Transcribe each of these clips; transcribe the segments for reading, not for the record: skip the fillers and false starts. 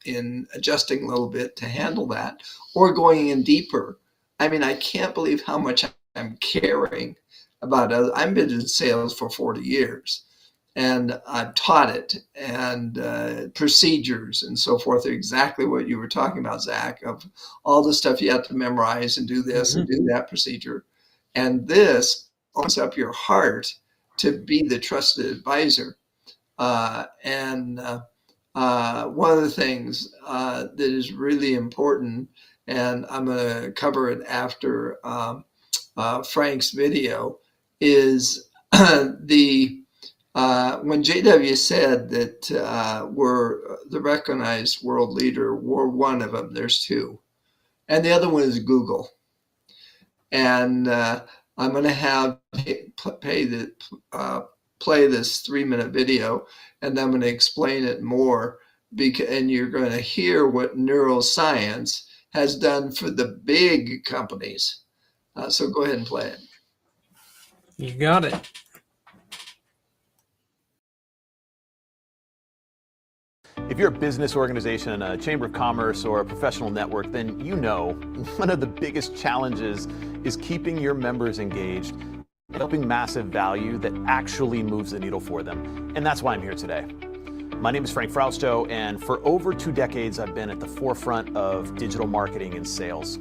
in adjusting a little bit to handle that, or going in deeper. I mean, I can't believe how much I'm caring about it. I've been in sales for 40 years and I've taught it, and procedures and so forth are exactly what you were talking about, Zach, of all the stuff you have to memorize and do this and do that procedure. And this opens up your heart to be the trusted advisor. And one of the things that is really important, and I'm going to cover it after Frank's video, is the when JW said that we're the recognized world leader, we're one of them. There's two, and the other one is Google. And I'm going to have play this 3-minute video, and I'm going to explain it more. And you're going to hear what neuroscience has done for the big companies. So go ahead and play it. You got it. If you're a business organization, a chamber of commerce, or a professional network, then you know one of the biggest challenges is keeping your members engaged and helping massive value that actually moves the needle for them. And that's why I'm here today. My name is Frank Frausto, and for over 2 decades, I've been at the forefront of digital marketing and sales.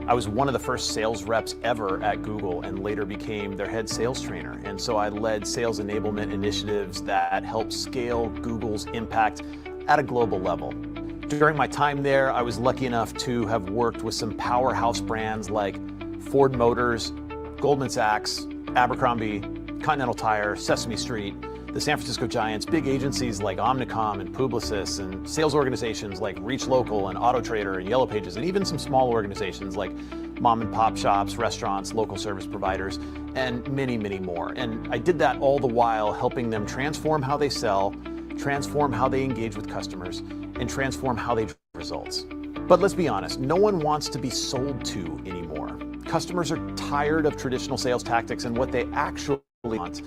I was one of the first sales reps ever at Google and later became their head sales trainer. And so I led sales enablement initiatives that helped scale Google's impact at a global level. During my time there, I was lucky enough to have worked with some powerhouse brands like Ford Motors, Goldman Sachs, Abercrombie, Continental Tire, Sesame Street, the San Francisco Giants, big agencies like Omnicom and Publicis, and sales organizations like Reach Local and Auto Trader and Yellow Pages, and even some small organizations like mom and pop shops, restaurants, local service providers, and many, many more. And I did that all the while helping them transform how they sell, transform how they engage with customers, and transform how they drive results. But let's be honest, no one wants to be sold to anymore. Customers are tired of traditional sales tactics, and what they actually want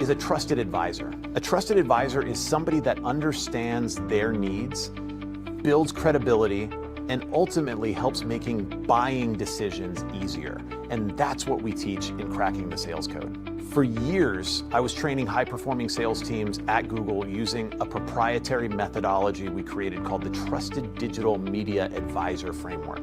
is a trusted advisor. A trusted advisor is somebody that understands their needs, builds credibility, and ultimately helps making buying decisions easier. And that's what we teach in Cracking the Sales Code. For years, I was training high-performing sales teams at Google using a proprietary methodology we created called the Trusted Digital Media Advisor Framework.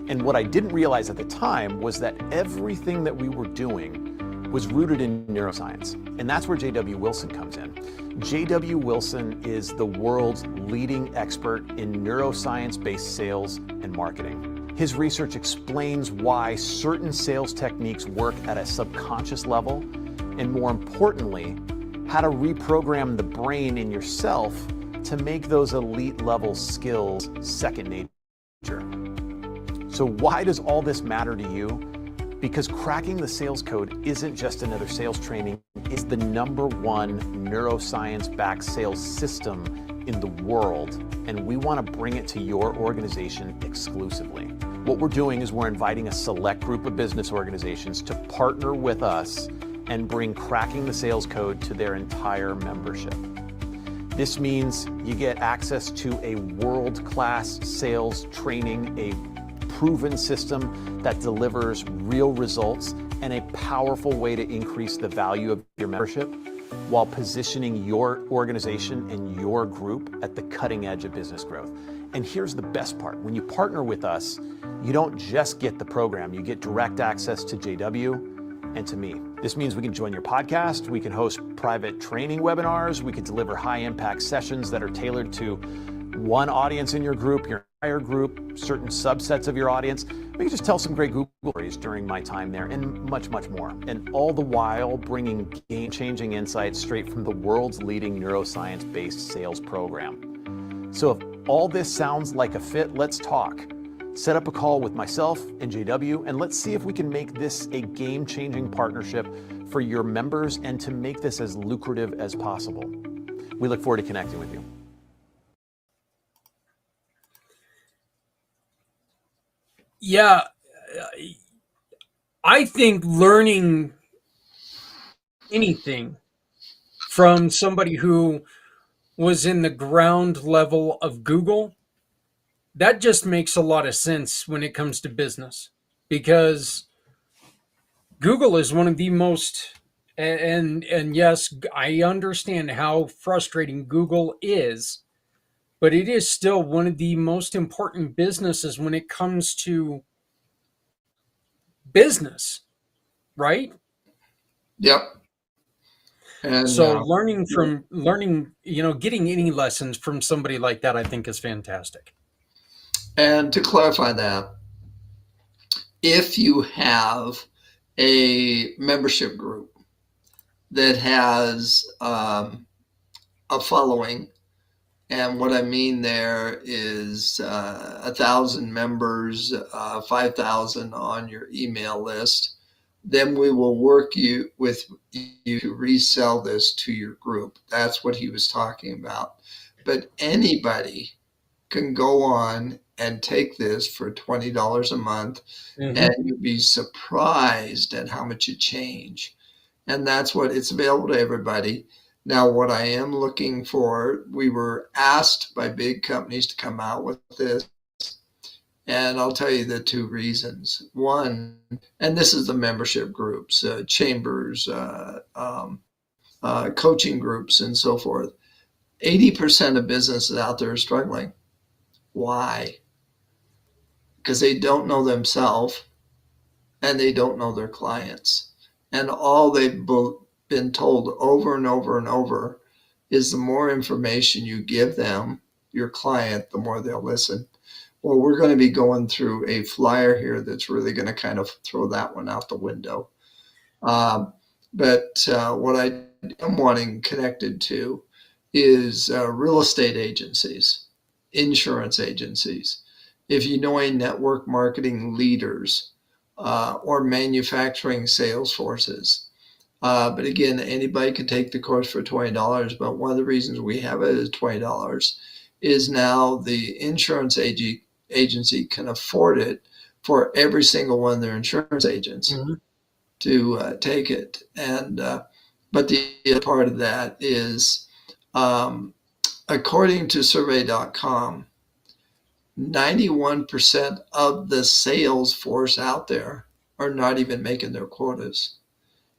And what I didn't realize at the time was that everything that we were doing was rooted in neuroscience. And that's where JW Wilson comes in. JW Wilson is the world's leading expert in neuroscience-based sales and marketing. His research explains why certain sales techniques work at a subconscious level, and more importantly, how to reprogram the brain in yourself to make those elite level skills second nature. So why does all this matter to you? Because Cracking the Sales Code isn't just another sales training, it's the #1 neuroscience-backed sales system in the world, and we want to bring it to your organization exclusively. What we're doing is we're inviting a select group of business organizations to partner with us and bring Cracking the Sales Code to their entire membership. This means you get access to a world-class sales training, a proven system that delivers real results, and a powerful way to increase the value of your membership while positioning your organization and your group at the cutting edge of business growth. And here's the best part. When you partner with us, you don't just get the program, you get direct access to JW and to me. This means we can join your podcast, we can host private training webinars, we can deliver high impact sessions that are tailored to one audience in your group, your entire group, certain subsets of your audience. We can just tell some great Google stories during my time there, and much, much more. And all the while bringing game-changing insights straight from the world's leading neuroscience-based sales program. So if all this sounds like a fit, let's talk. Set up a call with myself and JW, and let's see if we can make this a game-changing partnership for your members and to make this as lucrative as possible. We look forward to connecting with you. Yeah, I think learning anything from somebody who was in the ground level of Google that just makes a lot of sense when it comes to business, because Google is one of the most, and yes, I understand how frustrating Google is, but it is still one of the most important businesses when it comes to business, right? Yep. And So learning, getting any lessons from somebody like that, I think is fantastic. to clarify that, if you have a membership group that has a following, and what I mean there is 1,000 members, 5,000 on your email list, then we will work with you to resell this to your group. That's what he was talking about. But anybody can go on and take this for $20 a month, and Mm-hmm. you'd be surprised at how much you change. And that's what it's available to everybody. Now, what I am looking for, we were asked by big companies to come out with this, and I'll tell you the two reasons. One, and this is the membership groups, chambers, coaching groups, and so forth. 80% of businesses out there are struggling. Why? Because they don't know themselves and they don't know their clients. And all they've been told over and over and over is the more information you give them, your client, the more they'll listen. Well, we're going to be going through a flyer here that's really going to kind of throw that one out the window. But what I am wanting connected to is real estate agencies, insurance agencies. If you know any network marketing leaders or manufacturing sales forces. But again, anybody can take the course for $20. But one of the reasons we have it as $20 is now the insurance agency can afford it for every single one of their insurance agents Mm-hmm. to take it. And but the other part of that is, according to survey.com, 91% of the sales force out there are not even making their quotas.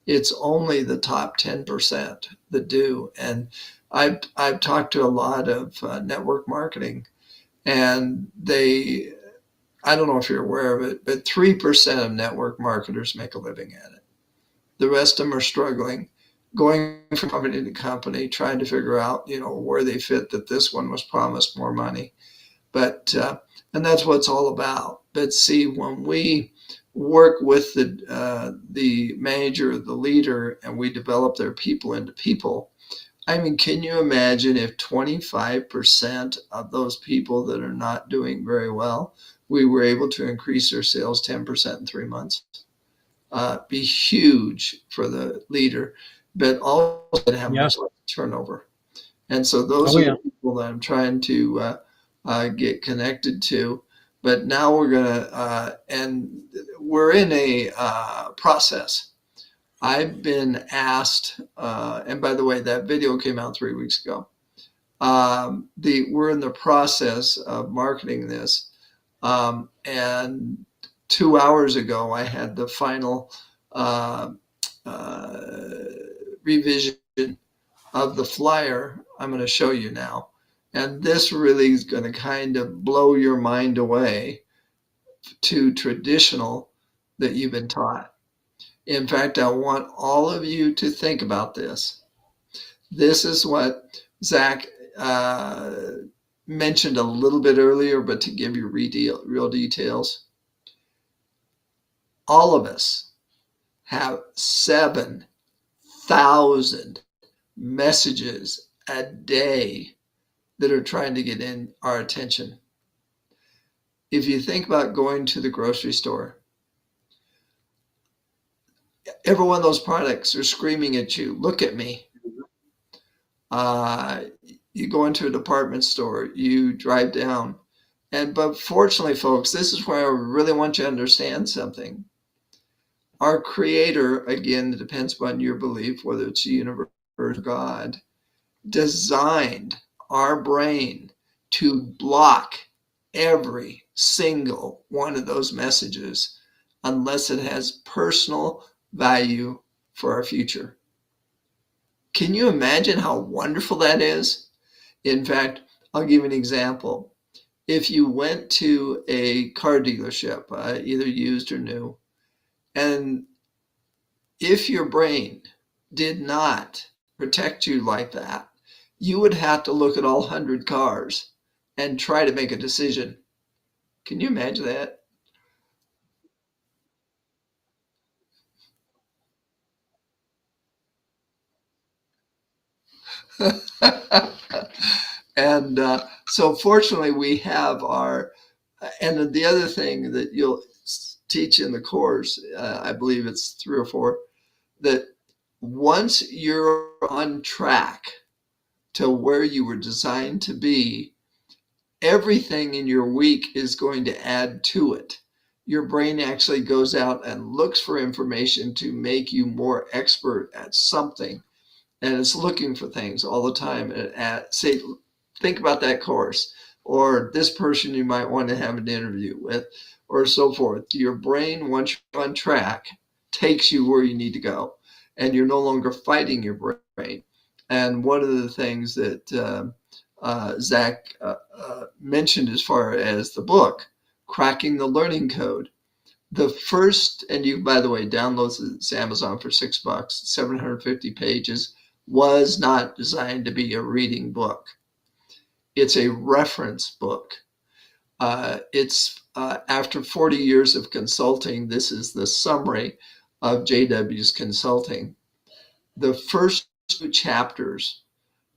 It's only the top 10% that do. And I've talked to a lot of network marketing, and I don't know if you're aware of it, but 3% of network marketers make a living at it. The rest of them are struggling, going from company to company, trying to figure out, where they fit, that this one was promised more money. But and that's what it's all about. But see, when we work with the manager, the leader, and we develop their people into people, I mean, can you imagine if 25% of those people that are not doing very well, we were able to increase their sales 10% in 3 months? Be huge for the leader, but also have Yeah. much less turnover. And so those Oh are yeah. the people that I'm trying to get connected to. But now we're gonna, and we're in a process. I've been asked, and by the way, that video came out 3 weeks ago. We're in the process of marketing this, and 2 hours ago, I had the final uh, uh, revision of the flyer I'm going to show you now. And this really is going to kind of blow your mind away to traditional that you've been taught. In fact, I want all of you to think about this. This is what Zach mentioned a little bit earlier, but to give you real details, all of us have 7,000 messages a day that are trying to get in our attention. If you think about going to the grocery store, every one of those products are screaming at you, look at me. You go into a department store, you drive down. But fortunately, folks, this is where I really want you to understand something. Our creator, again, it depends upon your belief, whether it's the universe or God, designed our brain to block every single one of those messages unless it has personal value for our future. Can you imagine how wonderful that is? In fact, I'll give you an example. If you went to a car dealership, either used or new, and if your brain did not protect you like that, you would have to look at all 100 cars and try to make a decision. Can you imagine that? And so fortunately we have our, and the other thing that you'll teach in the course, I believe it's 3 or 4, that once you're on track to where you were designed to be, everything in your week is going to add to it. Your brain actually goes out and looks for information to make you more expert at something. And it's looking for things all the time. Say, think about that course or this person you might want to have an interview with or so forth. Your brain, once you're on track, takes you where you need to go. And you're no longer fighting your brain. And one of the things that Zach mentioned as far as the book, Cracking the Learning Code. The first, and you, by the way, download it's Amazon for $6, 750 pages, was not designed to be a reading book. It's a reference book. It's after 40 years of consulting, this is the summary of JW's consulting. The first 2 chapters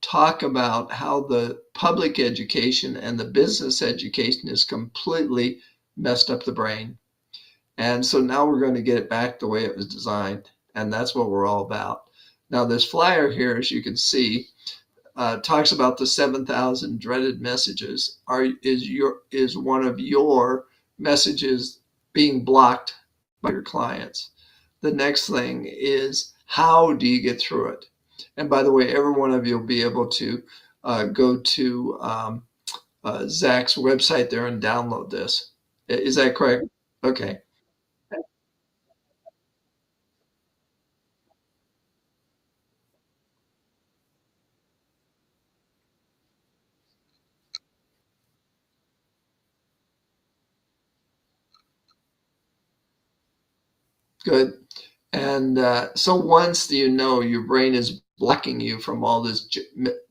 talk about how the public education and the business education is completely messed up the brain. And so now we're going to get it back the way it was designed. And that's what we're all about. Now this flyer here, as you can see, talks about the 7,000 dreaded messages. Is one of your messages being blocked by your clients? The next thing is, how do you get through it? And by the way, every one of you will be able to go to Zach's website there and download this. Is that correct? Okay, good. And so once you know your brain is blocking you from all this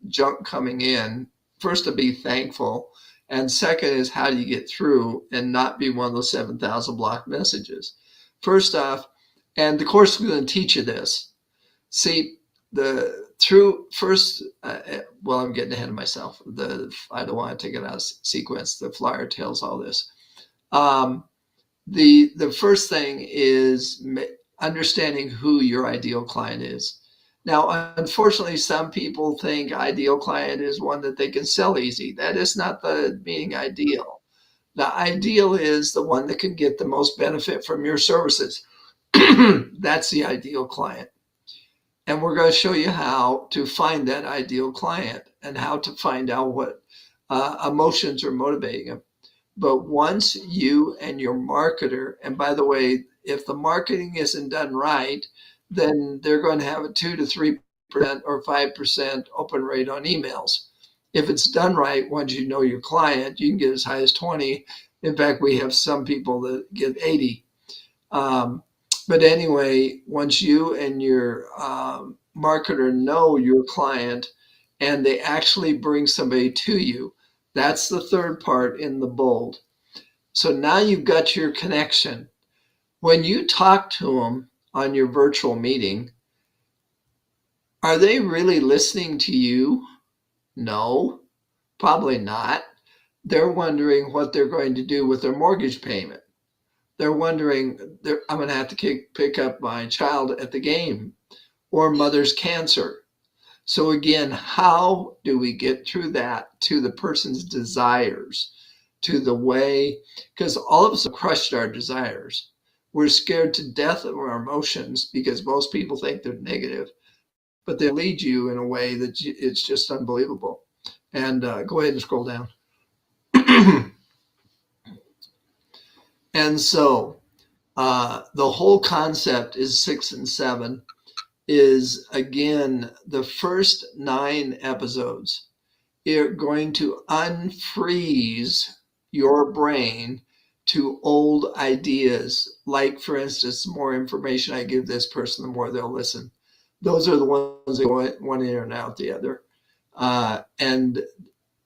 junk coming in, first to be thankful. And second is, how do you get through and not be one of those 7,000 blocked messages? First off, and the course is going to teach you this. See, well, I'm getting ahead of myself. I don't want to take it out of sequence. The flyer tells all this. The first thing is understanding who your ideal client is. Now, unfortunately, some people think ideal client is one that they can sell easy. That is not the meaning ideal. The ideal is the one that can get the most benefit from your services. That's the ideal client. And we're going to show you how to find that ideal client and how to find out what emotions are motivating them. But once you and your marketer, and by the way, if the marketing isn't done right, then they're going to have a 2 to 3% or 5% open rate on emails. If it's done right, once you know your client, you can get as high as 20. In fact, we have some people that get 80. But anyway, once you and your marketer know your client and they actually bring somebody to you, that's the third part in the bold. So now you've got your connection. When you talk to them on your virtual meeting, are they really listening to you? No, probably not. They're wondering what they're going to do with their mortgage payment. They're wondering, I'm going to have to pick up my child at the game, or mother's cancer. So again, how do we get through that to the person's desires, to the way, because all of us have crushed our desires. We're scared to death of our emotions because most people think they're negative, but they lead you in a way that it's just unbelievable. And go ahead and scroll down. And so the whole concept is 6 and 7 is, again, the first 9 episodes. You're going to unfreeze your brain to old ideas. Like, for instance, the more information I give this person, the more they'll listen. Those are the ones that go one ear and out the other. And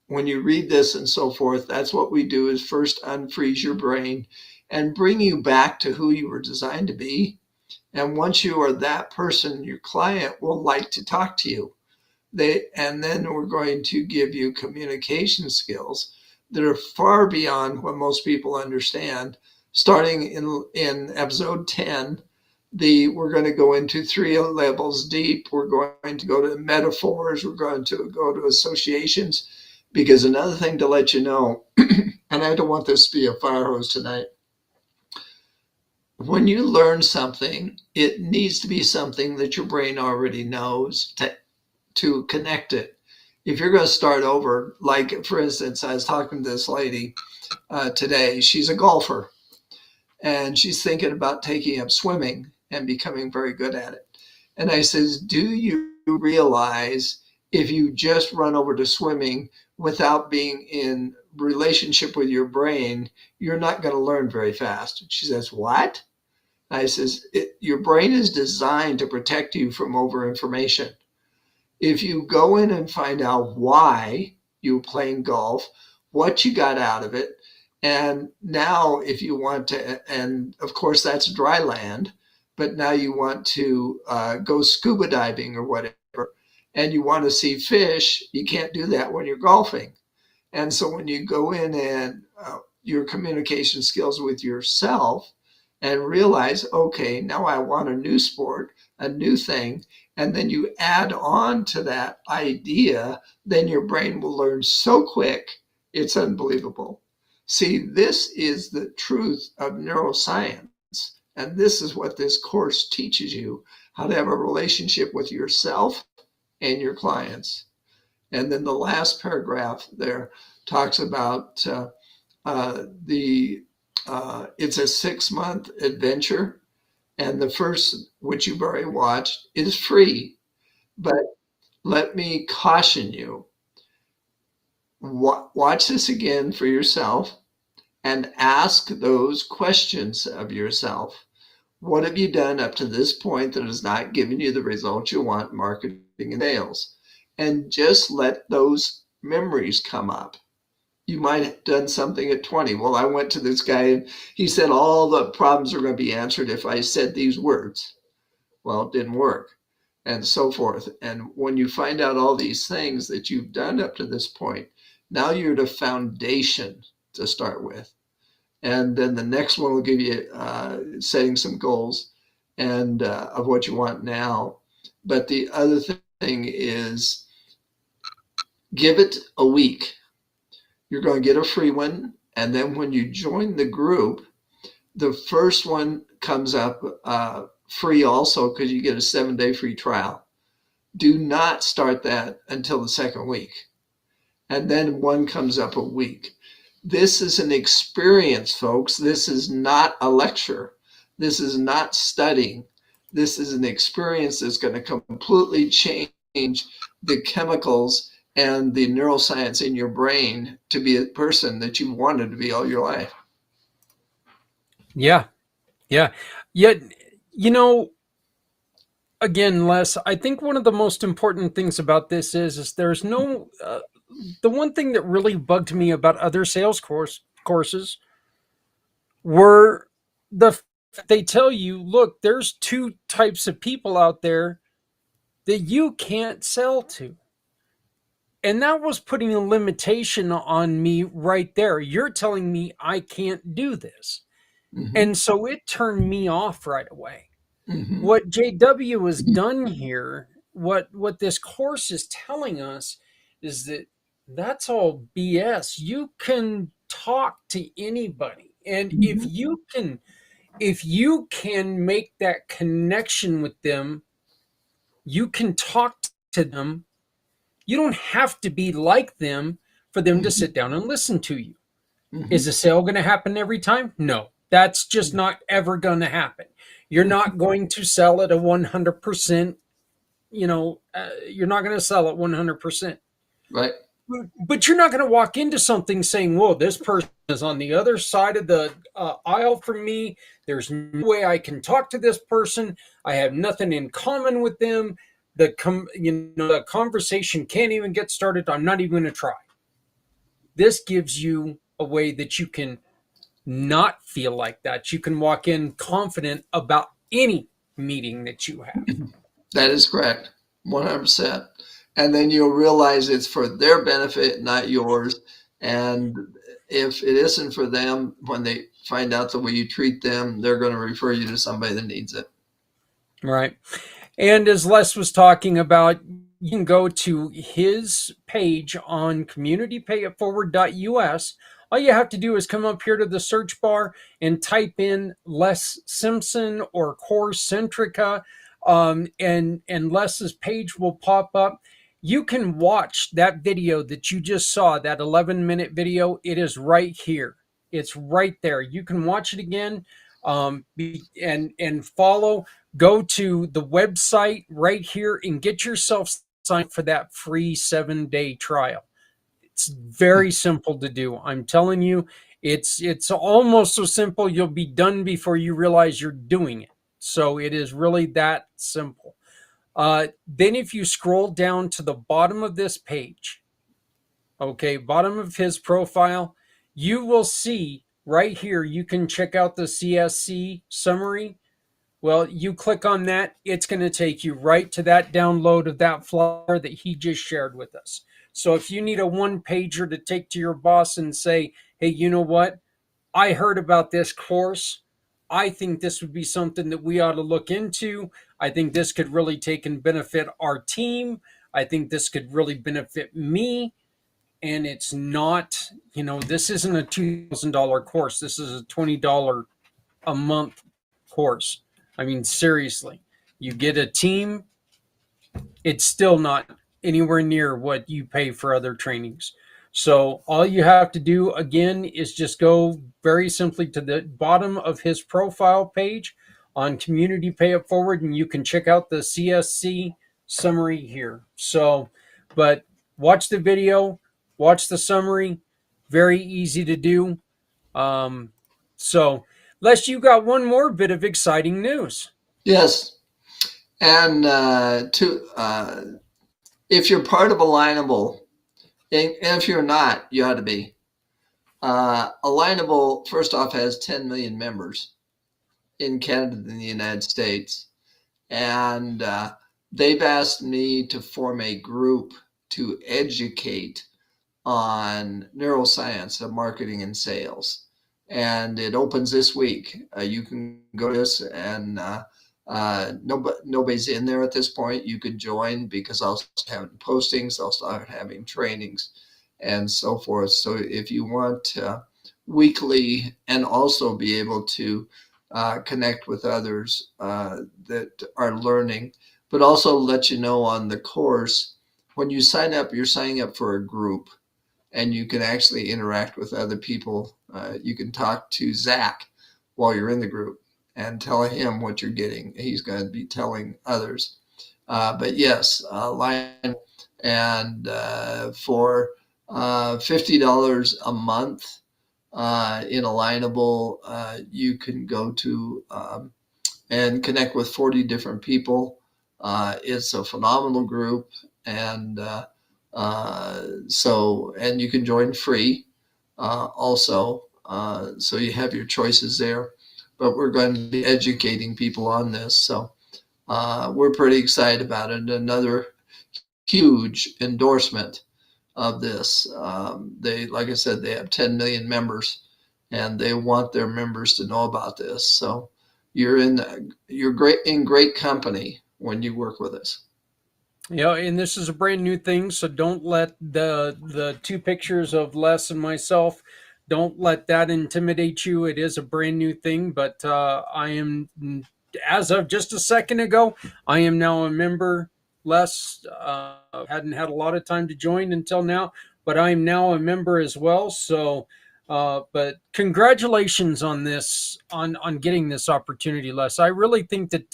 when you read this and so forth, that's what we do, is first unfreeze your brain and bring you back to who you were designed to be. And once you are that person, your client will like to talk to you. And then we're going to give you communication skills that are far beyond what most people understand. Starting in episode 10, we're going to go into 3 levels deep. We're going to go to metaphors. We're going to go to associations. Because another thing to let you know, and I don't want this to be a fire hose tonight, when you learn something, it needs to be something that your brain already knows to connect it. If you're going to start over, like, for instance, I was talking to this lady today. She's a golfer, and she's thinking about taking up swimming and becoming very good at it. And I says, do you realize if you just run over to swimming without being in relationship with your brain, you're not going to learn very fast? She says, what? I says, your brain is designed to protect you from overinformation. If you go in and find out why you were playing golf, what you got out of it, and now if you want to, and of course that's dry land, but now you want to go scuba diving or whatever, and you want to see fish, you can't do that when you're golfing. And so when you go in and your communication skills with yourself and realize, okay, now I want a new sport, a new thing, and then you add on to that idea, then your brain will learn so quick, it's unbelievable. See, this is the truth of neuroscience. And this is what this course teaches you, how to have a relationship with yourself and your clients. And then the last paragraph there talks about it's a 6-month adventure. And the first, which you've already watched, is free. But let me caution you, watch this again for yourself and ask those questions of yourself. What have you done up to this point that has not given you the results you want in marketing and sales? And just let those memories come up. You might have done something at 20. Well, I went to this guy and he said all the problems are going to be answered if I said these words. Well, it didn't work, and so forth. And when you find out all these things that you've done up to this point, now you're the foundation to start with. And then the next one will give you setting some goals and of what you want now. But the other thing is give it a week. You're going to get a free one. And then when you join the group, the first one comes up free also, because you get a 7-day free trial. Do not start that until the second week. And then one comes up a week. This is an experience, folks. This is not a lecture. This is not studying. This is an experience that's going to completely change the chemicals and the neuroscience in your brain to be a person that you wanted to be all your life. Yeah. Yet, again, Les, I think one of the most important things about this is there's no, the one thing that really bugged me about other sales courses were they tell you, look, there's 2 types of people out there that you can't sell to. And that was putting a limitation on me right there. You're telling me I can't do this. Mm-hmm. And so it turned me off right away. Mm-hmm. What JW has done here, what this course is telling us is that that's all BS. You can talk to anybody. And mm-hmm. if you can make that connection with them, you can talk to them. You don't have to be like them for them mm-hmm. to sit down and listen to you. Mm-hmm. Is a sale going to happen every time? No. That's just not ever going to happen. You're not going to sell at a 100%, you're not going to sell at 100%. Right. But you're not going to walk into something saying, whoa, this person is on the other side of the aisle from me. There's no way I can talk to this person. I have nothing in common with them. The conversation can't even get started. I'm not even going to try. This gives you a way that you can not feel like that. You can walk in confident about any meeting that you have. That is correct. 100%. And then you'll realize it's for their benefit, not yours. And if it isn't for them, when they find out the way you treat them, they're going to refer you to somebody that needs it. Right. And as Les was talking about, you can go to his page on communitypayitforward.us. All you have to do is come up here to the search bar and type in Les Simpson or Core Centrica, and Les's page will pop up. You can watch that video that you just saw, that 11-minute video. It is right here. It's right there. You can watch it again, and follow. Go to the website right here and get yourself signed up for that free 7-day trial. It's very simple to do. I'm telling you, it's almost so simple you'll be done before you realize you're doing it. So it is really that simple. Then if you scroll down to the bottom of this page, okay, bottom of his profile, you will see right here, you can check out the CSC summary. Well, you click on that, it's going to take you right to that download of that flyer that he just shared with us. So if you need a one-pager to take to your boss and say, hey, you know what? I heard about this course. I think this would be something that we ought to look into. I think this could really take and benefit our team. I think this could really benefit me. And it's not, this isn't a $2,000 course. This is a $20 a month course. I mean, seriously, you get a team, it's still not anywhere near what you pay for other trainings. So all you have to do, again, is just go very simply to the bottom of his profile page on Community Pay It Forward, and you can check out the CSC summary here. So, but watch the video, watch the summary, very easy to do. So, Les, you got one more bit of exciting news. Yes. And if you're part of Alignable, and if you're not, you ought to be. Alignable, first off, has 10 million members in Canada and the United States. And they've asked me to form a group to educate on neuroscience of marketing and sales. And it opens this week. You can go to this, and nobody's in there at this point. You could join, because I'll start having postings, I'll start having trainings and so forth. So if you want weekly, and also be able to connect with others that are learning, but also let you know on the course, when you sign up, you're signing up for a group, and you can actually interact with other people. You can talk to Zach while you're in the group and tell him what you're getting. He's going to be telling others. But yes, line, and for $50 a month in Alignable, you can go to and connect with 40 different people. It's a phenomenal group, and and you can join free also. So you have your choices there. But we're going to be educating people on this. So we're pretty excited about it. Another huge endorsement of this. They, like I said, they have 10 million members, and they want their members to know about this. So you're in great company when you work with us. Yeah, and this is a brand new thing, so don't let the two pictures of Les and myself, don't let that intimidate you. It is a brand new thing, but I am, as of just a second ago, I am now a member. Les hadn't had a lot of time to join until now, but I'm now a member as well. So But congratulations on this, on getting this opportunity, Les. I really think that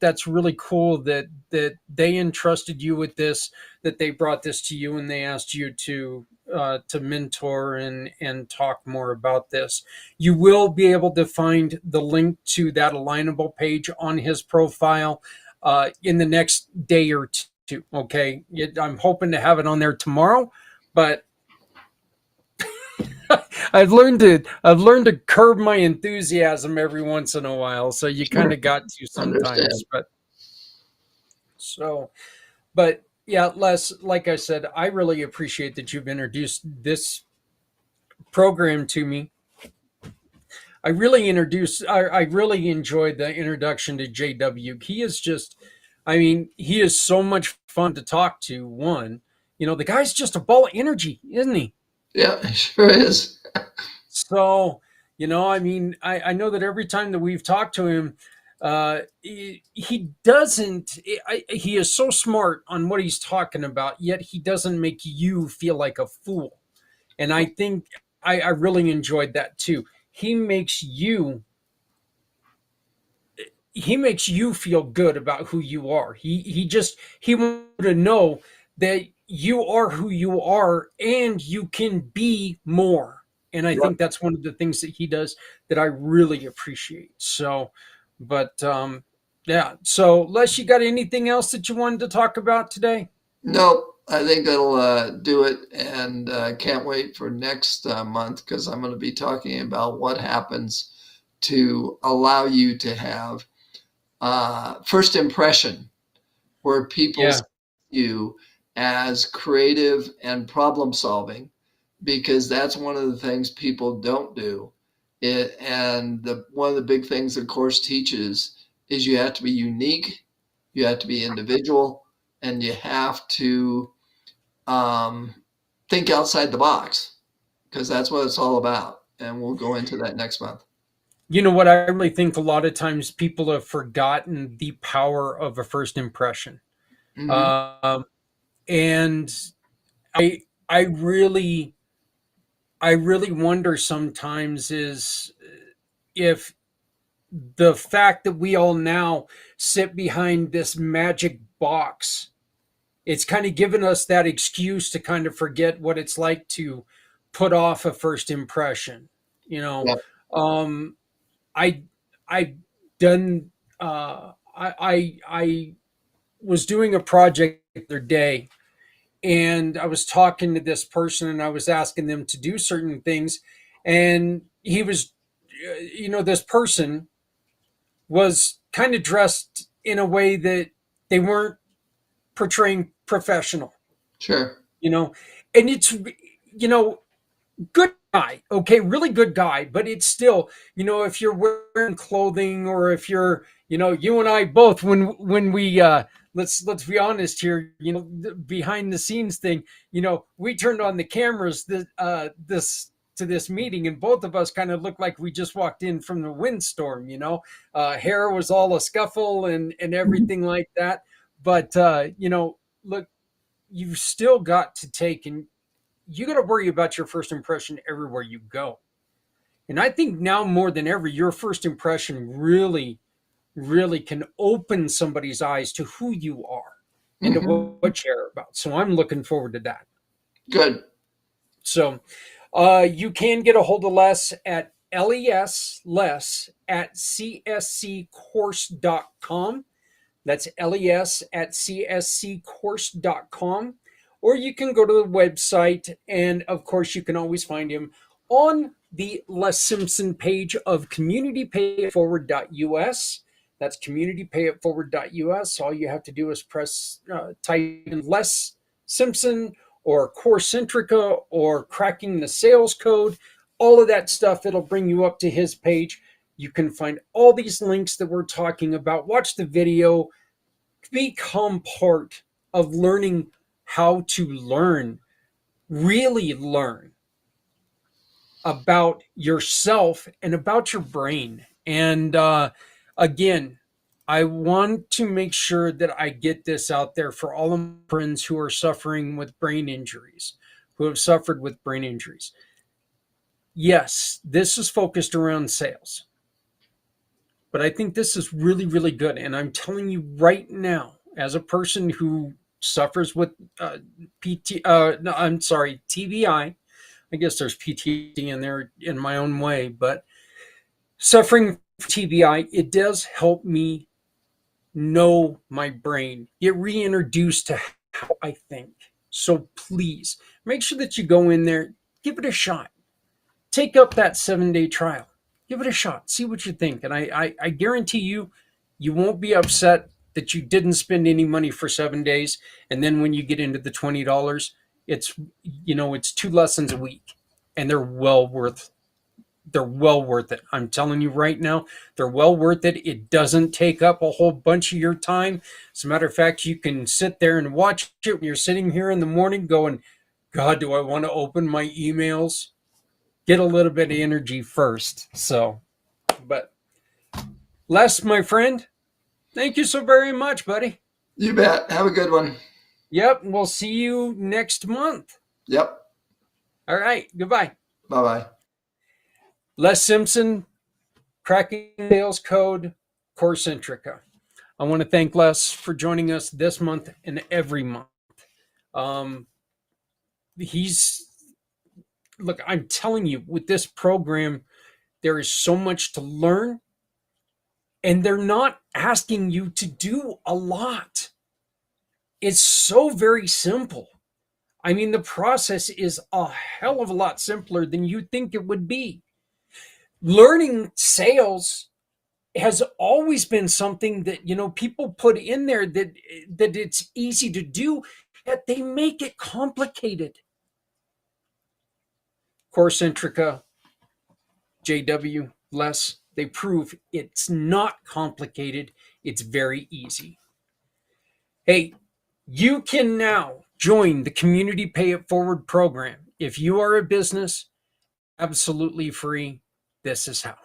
that's really cool that they entrusted you with this, that they brought this to you, and they asked you to mentor and talk more about this. You will be able to find the link to that alignable page on his profile in the next day or two. Okay, I'm hoping to have it on there tomorrow, but I've learned to curb my enthusiasm every once in a while. So you kind Sure. of got to sometimes, Understand. but so but yeah, Les, like I said, I really appreciate that you've introduced this program to me. I really enjoyed the introduction to JW. He is just, I mean, he is so much fun to talk to. One, the guy's just a ball of energy, isn't he? Yeah, it sure is. So, I mean, I know that every time that we've talked to him, he doesn't, he is so smart on what he's talking about, yet he doesn't make you feel like a fool. And I think I really enjoyed that too. He makes you he makes you feel good about who you are. He wants you to know that you are who you are and you can be more. And I Yep. think that's one of the things that he does that I really appreciate. So, but yeah. So, Les, you got anything else that you wanted to talk about today? Nope, I think that'll do it, and can't wait for next month because I'm going to be talking about what happens to allow you to have first impression where people see Yeah. you as creative and problem solving, because that's one of the things people don't do. One of the big things the course teaches is you have to be unique, you have to be individual, and you have to um, think outside the box because that's what it's all about. And we'll go into that next month. You know what? I really think a lot of times people have forgotten the power of a first impression. Hmm. Um, and I I really I really wonder sometimes is if the fact that we all now sit behind this magic box, it's kind of given us that excuse to kind of forget what it's like to put off a first impression. You know, Yeah, um, I I've done I was doing a project the other day, and I was talking to this person and I was asking them to do certain things, and he was, this person was kind of dressed in a way that they weren't portraying professional, sure. you know, and it's, you know, good guy, okay, really good guy, but it's still, if you're wearing clothing, or if you're, you and I both, when we let's be honest here, the behind the scenes thing, we turned on the cameras this meeting, and both of us kind of looked like we just walked in from the windstorm. Hair was all a scuffle and everything like that, but look, you've still got to take, and you got to worry about your first impression everywhere you go. And I think now more than ever, your first impression really, really can open somebody's eyes to who you are and to Hmm. what you care about. So I'm looking forward to that. Good. So you can get a hold of Les at les at csccourse.com. That's les at csccourse.com. Or you can go to the website, and of course, you can always find him on the Les Simpson page of communitypayitforward.us. That's communitypayitforward.us. All you have to do is type in Les Simpson or Core Centrica or cracking the sales code. All of that stuff, it'll bring you up to his page. You can find all these links that we're talking about. Watch the video, become part of learning how to learn, really learn about yourself and about your brain. And again, I want to make sure that I get this out there for all of my friends who are suffering with brain injuries, who have suffered with brain injuries. yes, this is focused around sales, but I think this is really, really good. And I'm telling you right now, as a person who suffers with no, I'm sorry, TBI, I guess there's PTSD in there in my own way, but suffering TBI, it does help me know my brain, get reintroduced to how I think. So please make sure that you go in there, give it a shot. Take up that 7-day trial. Give it a shot. See what you think. And I guarantee you, you won't be upset that you didn't spend any money for 7 days. And then when you get into the $20, it's, it's 2 lessons a week, and they're well worth it. I'm telling you right now, they're well worth it. It doesn't take up a whole bunch of your time. As a matter of fact, you can sit there and watch it when you're sitting here in the morning going, God, do I want to open my emails? Get a little bit of energy first. So, but Les, my friend, thank you so very much, buddy. You bet. Have a good one. Yep, we'll see you next month. Yep. All right, goodbye. Bye-bye. Les Simpson, Cracking Sales Code, Core Centrica. I want to thank Les for joining us this month and every month. Look, I'm telling you, with this program, there is so much to learn, and they're not asking you to do a lot. It's so very simple. I mean, the process is a hell of a lot simpler than you think it would be. Learning sales has always been something that, people put in there that it's easy to do, yet they make it complicated. Core Centrica, JW, Les, they prove it's not complicated. It's very easy. Hey, you can now join the Community Pay It Forward program. If you are a business, absolutely free. This is how.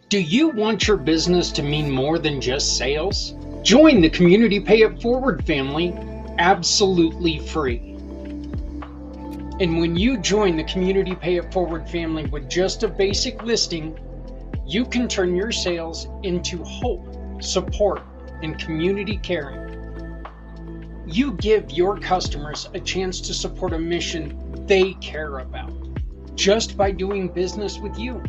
Do you want your business to mean more than just sales? Join the Community Pay It Forward family, absolutely free. And when you join the Community Pay It Forward family with just a basic listing, you can turn your sales into hope, support, and community caring. You give your customers a chance to support a mission they care about just by doing business with you.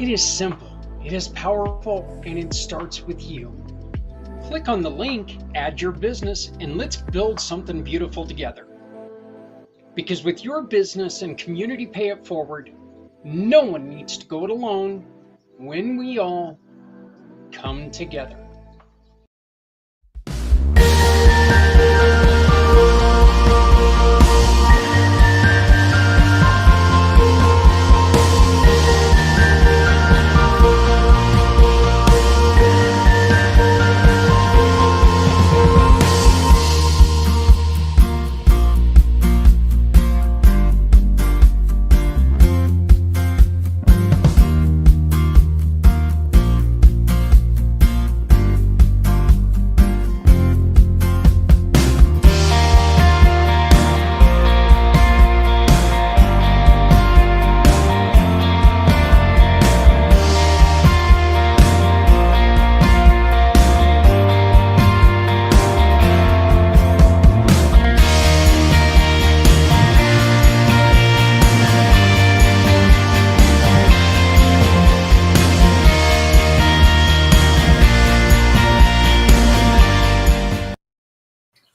It is simple, it is powerful, and it starts with you. Click on the link, add your business, and let's build something beautiful together. Because with your business and Community Pay It Forward, no one needs to go it alone when we all come together.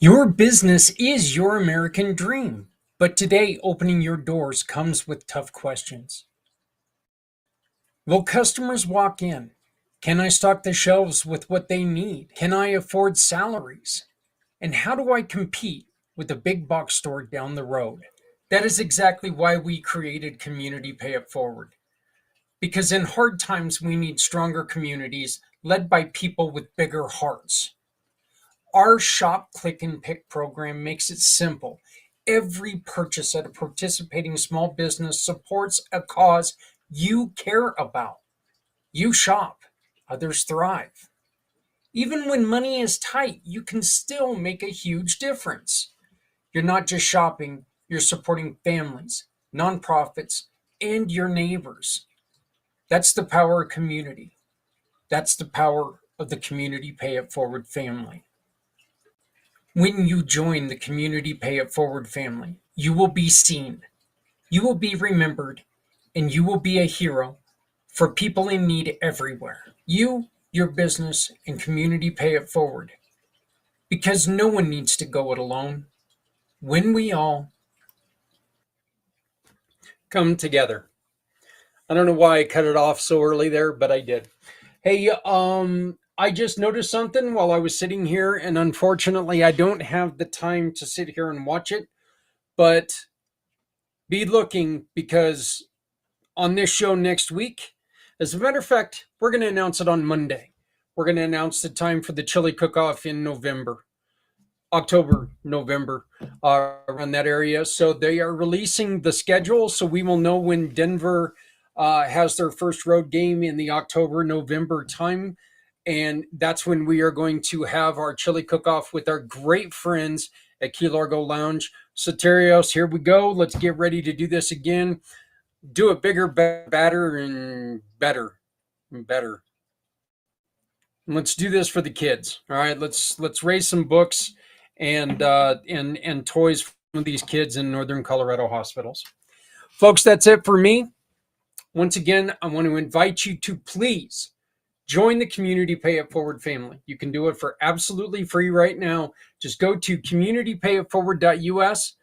Your business is your American dream, but today opening your doors comes with tough questions. Will customers walk in? Can I stock the shelves with what they need? Can I afford salaries? And how do I compete with the big box store down the road? That is exactly why we created Community Pay It Forward. Because in hard times, we need stronger communities led by people with bigger hearts. Our Shop, Click, and Pick program makes it simple. Every purchase at a participating small business supports a cause you care about. You shop, others thrive. Even when money is tight, you can still make a huge difference. You're not just shopping, you're supporting families, nonprofits, and your neighbors. That's the power of community. That's the power of the Community Pay It Forward family. When you join the Community Pay It Forward family, you will be seen, you will be remembered, and you will be a hero for people in need everywhere. You, your business, and Community Pay It Forward. Because no one needs to go it alone. When we all come together. I don't know why I cut it off so early there, but I did. Hey, I just noticed something while I was sitting here, and unfortunately, I don't have the time to sit here and watch it, but be looking, because on this show next week, as a matter of fact, we're going to announce it on Monday. We're going to announce the time for the chili cook-off in November. October, November, around that area. So they are releasing the schedule, so we will know when Denver has their first road game in the October, November time. And that's when we are going to have our chili cook-off with our great friends at Key Largo Lounge. Soterios, here we go. Let's get ready to do this again. Do it bigger, better, and better. And better. Let's do this for the kids. All right, let's raise some books and toys for these kids in northern Colorado hospitals. Folks, that's it for me. Once again, I want to invite you to please join the Community Pay It Forward family. You can do it for absolutely free right now. Just go to communitypayitforward.us,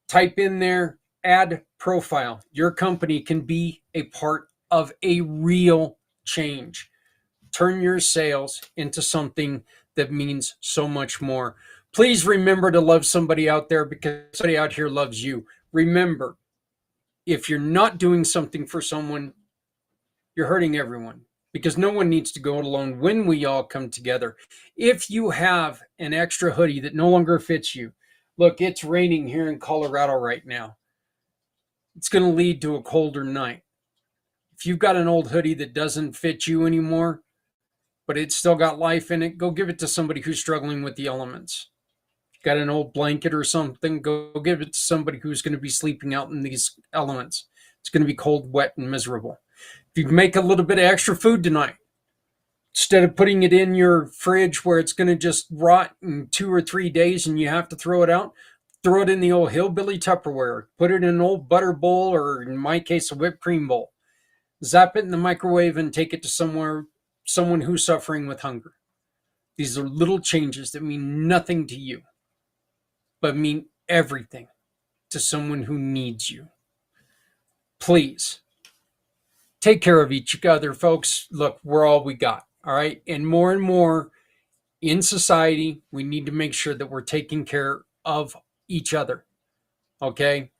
type in there, add profile. Your company can be a part of a real change. Turn your sales into something that means so much more. Please remember to love somebody out there, because somebody out here loves you. Remember, if you're not doing something for someone, you're hurting everyone, because no one needs to go it alone when we all come together. If you have an extra hoodie that no longer fits you, look, it's raining here in Colorado right now. It's going to lead to a colder night. If you've got an old hoodie that doesn't fit you anymore, but it's still got life in it, go give it to somebody who's struggling with the elements. Got an old blanket or something, go give it to somebody who's going to be sleeping out in these elements. It's going to be cold, wet, and miserable. If you make a little bit of extra food tonight, instead of putting it in your fridge where it's going to just rot in 2 or 3 days and you have to throw it out, throw it in the old hillbilly Tupperware. Put it in an old butter bowl, or in my case, a whipped cream bowl. Zap it in the microwave and take it to someone who's suffering with hunger. These are little changes that mean nothing to you, but mean everything to someone who needs you. Please take care of each other, folks. Look, we're all we got, all right? And more in society, we need to make sure that we're taking care of each other, okay?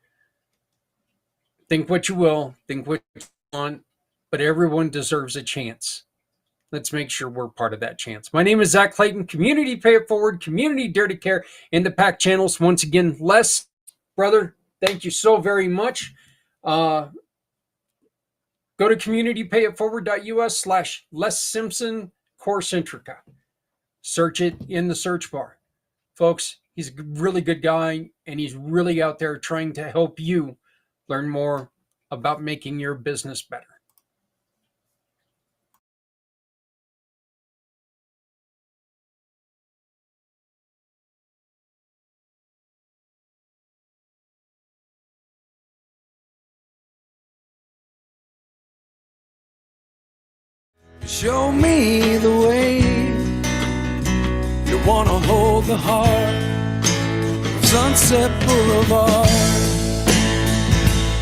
Think what you will, think what you want, but everyone deserves a chance. Let's make sure we're part of that chance. My name is Zach Clayton, Community Pay It Forward, Community Dare to Care, and the PAC channels. Once again, Les, brother, thank you so very much. Go to communitypayitforward.us/Les Simpson Core Centrica. Search it in the search bar. Folks, he's a really good guy, and he's really out there trying to help you learn more about making your business better. Show me the way. You wanna hold the heart of Sunset Boulevard.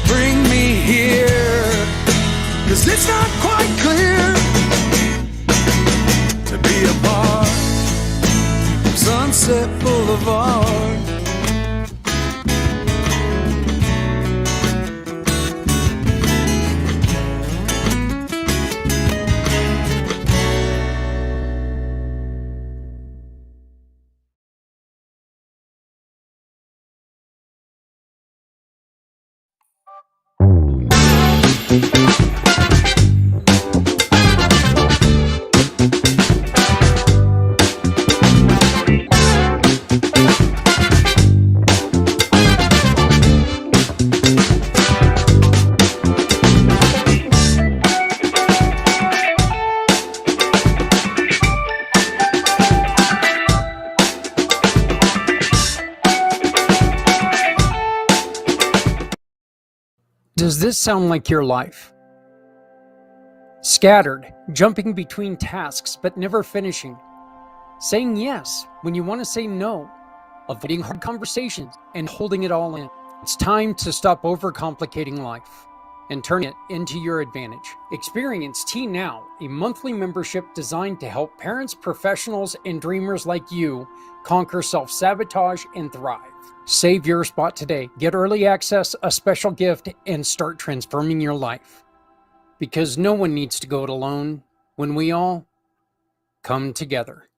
Bring me here, 'cause it's not quite clear to be a part of Sunset Boulevard. this sound like your life? Scattered, jumping between tasks but never finishing. Saying yes when you want to say no. Avoiding hard conversations and holding it all in. It's time to stop overcomplicating life and turn it into your advantage. Experience T Now, a monthly membership designed to help parents, professionals, and dreamers like you conquer self-sabotage and thrive. Save your spot today. Get early access, a special gift, and start transforming your life. Because no one needs to go it alone when we all come together.